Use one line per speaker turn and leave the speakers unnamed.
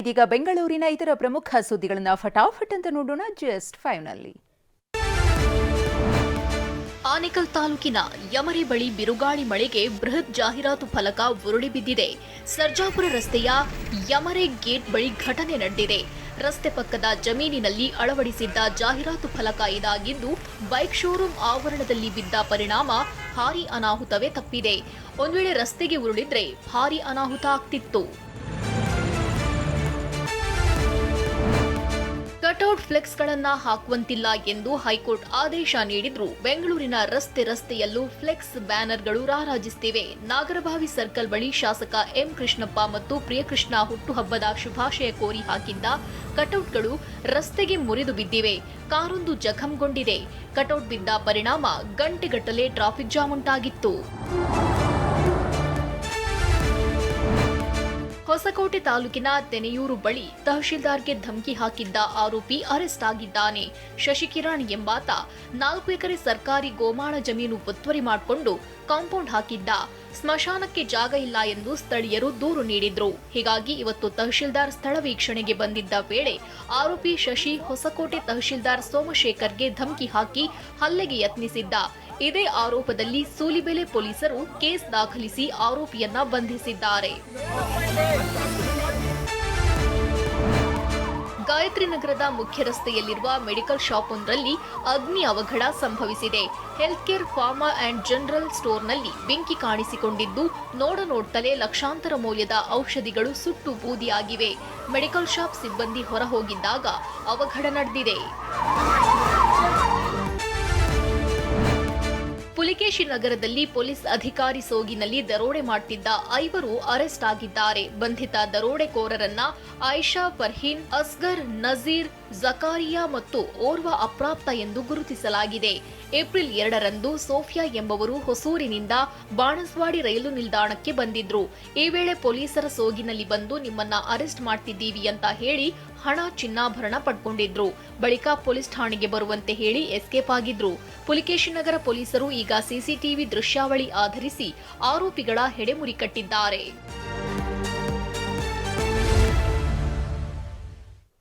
ಇದೀಗ ಬೆಂಗಳೂರಿನ ಇತರ ಪ್ರಮುಖ ಸುದ್ದಿಗಳನ್ನು ಫಟಾಫಟ್ ಅಂತ ನೋಡೋಣ ಜಸ್ಟ್ 5 ನಲ್ಲಿ.
ಆನೇಕಲ್ ತಾಲೂಕಿನ ಯಮರಿ ಬಳಿ ಬಿರುಗಾಳಿ ಮಳೆಗೆ ಬೃಹತ್ ಜಾಹೀರಾತು ಫಲಕ ಉರುಳಿ ಬಿದ್ದಿದೆ. ಸರ್ಜಾಪುರ ರಸ್ತೆಯ ಯಮರೆ ಗೇಟ್ ಬಳಿ ಘಟನೆ ನಡೆದಿದೆ. ರಸ್ತೆ ಪಕ್ಕದ ಜಮೀನಿನಲ್ಲಿ ಅಳವಡಿಸಿದ್ದ ಜಾಹೀರಾತು ಫಲಕ ಇದಾಗಿದ್ದು ಬೈಕ್ ಶೋರೂಮ್ ಆವರಣದಲ್ಲಿ ಬಿದ್ದ ಪರಿಣಾಮ ಭಾರೀ ಅನಾಹುತವೇ ತಪ್ಪಿದೆ. ಒಂದು ವೇಳೆ ರಸ್ತೆಗೆ ಉರುಳಿದ್ರೆ ಭಾರೀ ಅನಾಹುತ ಆಗ್ತಿತ್ತು. ಕಟೌಟ್ ಫ್ಲೆಕ್ಸ್ಗಳನ್ನು ಹಾಕುವಂತಿಲ್ಲ ಎಂದು ಹೈಕೋರ್ಟ್ ಆದೇಶ ನೀಡಿದ್ರು. ಬೆಂಗಳೂರಿನ ರಸ್ತೆಯಲ್ಲೂ ಫ್ಲೆಕ್ಸ್ ಬ್ಯಾನರ್ಗಳು ರಾರಾಜಿಸುತ್ತಿವೆ. ನಾಗರಭಾವಿ ಸರ್ಕಲ್ ಬಳಿ ಶಾಸಕ ಎಂ ಕೃಷ್ಣಪ್ಪ ಮತ್ತು ಪ್ರಿಯಕೃಷ್ಣ ಹುಟ್ಟುಹಬ್ಬದ ಶುಭಾಶಯ ಕೋರಿ ಹಾಕಿದ್ದ ಕಟೌಟ್ಗಳು ರಸ್ತೆಗೆ ಮುರಿದು ಬಿದ್ದಿವೆ. ಕಾರೊಂದು ಜಖಂಗೊಂಡಿದೆ. ಕಟೌಟ್ ಬಿದ್ದ ಪರಿಣಾಮ ಗಂಟೆಗಟ್ಟಲೆ ಟ್ರಾಫಿಕ್ ಜಾಮ್ ಉಂಟಾಗಿತ್ತು. ಹೊಸಕೋಟೆ ತಾಲೂಕಿನ ತೆನೆಯೂರು ಬಳಿ ತಹಶೀಲ್ದಾರ್ಗೆ ಧಮಕಿ ಹಾಕಿದ್ದ ಆರೋಪಿ ಅರೆಸ್ಟ್ ಆಗಿದ್ದಾನೆ. ಶಶಿಕಿರಣ್ ಎಂಬಾತ 4 ಎಕರೆ ಸರ್ಕಾರಿ ಗೋಮಾಳ ಜಮೀನು ಒತ್ತುವರಿ ಮಾಡಿಕೊಂಡು ಕಾಂಪೌಂಡ್ ಹಾಕಿದ್ದ. ಸ್ಮಶಾನಕ್ಕೆ ಜಾಗ ಇಲ್ಲ ಎಂದು ಸ್ಥಳೀಯರು ದೂರು ನೀಡಿದ್ರು. ಹೀಗಾಗಿ ಇವತ್ತು ತಹಶೀಲ್ದಾರ್ ಸ್ಥಳ ವೀಕ್ಷಣೆಗೆ ಬಂದಿದ್ದ ವೇಳೆ ಆರೋಪಿ ಶಶಿ ಹೊಸಕೋಟೆ ತಹಶೀಲ್ದಾರ್ ಸೋಮಶೇಖರ್ಗೆ ಧಮಕಿ ಹಾಕಿ ಹಲ್ಲೆಗೆ ಯತ್ನಿಸಿದ್ದ. ಇದೇ ಆರೋಪದಲ್ಲಿ ಸೂಲಿಬೆಲೆ ಪೊಲೀಸರು ಕೇಸ್ ದಾಖಲಿಸಿ ಆರೋಪಿಯನ್ನ ಬಂಧಿಸಿದ್ದಾರೆ. ಗಾಯತ್ರಿ ನಗರದ ಮುಖ್ಯ ರಸ್ತೆಯಲ್ಲಿರುವ ಮೆಡಿಕಲ್ ಶಾಪ್ ಒಂದರಲ್ಲಿ ಅಗ್ನಿ ಅವಘಡ ಸಂಭವಿಸಿದೆ. Health care pharma and general ಸ್ಟೋರ್ನಲ್ಲಿ ಬೆಂಕಿ ಕಾಣಿಸಿಕೊಂಡಿದ್ದು ನೋಡುತ್ತಲೇ ಲಕ್ಷಾಂತರ ಮೌಲ್ಯದ ಔಷಧಿಗಳು ಸುಟ್ಟು ಬೂದಿಯಾಗಿವೆ. ಮೆಡಿಕಲ್ ಶಾಪ್ ಸಿಬ್ಬಂದಿ ಹೊರ ಹೋಗಿದ್ದಾಗ ಅವಘಡ ನಡೆದಿದೆ. ಪುಲಿಕೇಶಿ ನಗರದಲ್ಲಿ ಪೊಲೀಸ್ ಅಧಿಕಾರಿ ಸೋಗಿನಲ್ಲಿ ದರೋಡೆ ಮಾಡುತ್ತಿದ್ದ 5 ಅರೆಸ್ಟ್ ಆಗಿದ್ದಾರೆ. ಬಂಧಿತ ದರೋಡೆಕೋರರನ್ನ ಆಯಿಷಾ ಫರ್ಹೀನ್, ಅಸ್ಗರ್, ನಜೀರ್, ಜಕಾರಿಯಾ ಮತ್ತು ಓರ್ವ ಅಪ್ರಾಪ್ತ ಎಂದು ಗುರುತಿಸಲಾಗಿದೆ. ಏಪ್ರಿಲ್ 2ರಂದು ಸೋಫಿಯಾ ಎಂಬವರು ಹೊಸೂರಿನಿಂದ ಬಾಣಸ್ವಾಡಿ ರೈಲು ನಿಲ್ದಾಣಕ್ಕೆ ಬಂದಿದ್ರು. ಈ ವೇಳೆ ಪೊಲೀಸರ ಸೋಗಿನಲ್ಲಿ ಬಂದು ನಿಮ್ಮನ್ನ ಅರೆಸ್ಟ್ ಮಾಡ್ತಿದ್ದೀವಿ ಅಂತ ಹೇಳಿ ಹಣ, ಚಿನ್ನಾಭರಣ ಪಡ್ಕೊಂಡಿದ್ರು. ಬಳಿಕ ಪೊಲೀಸ್ ಠಾಣೆಗೆ ಬರುವಂತೆ ಹೇಳಿ ಎಸ್ಕೇಪ್ ಆಗಿದ್ರು. ಪುಲಿಕೇಶಿ ನಗರ ಪೊಲೀಸರು ಈಗ ಸಿಸಿಟಿವಿ ದೃಶ್ಯಾವಳಿ ಆಧರಿಸಿ ಆರೋಪಿಗಳ ಹೆಡೆಮುರಿ ಕಟ್ಟಿದ್ದಾರೆ.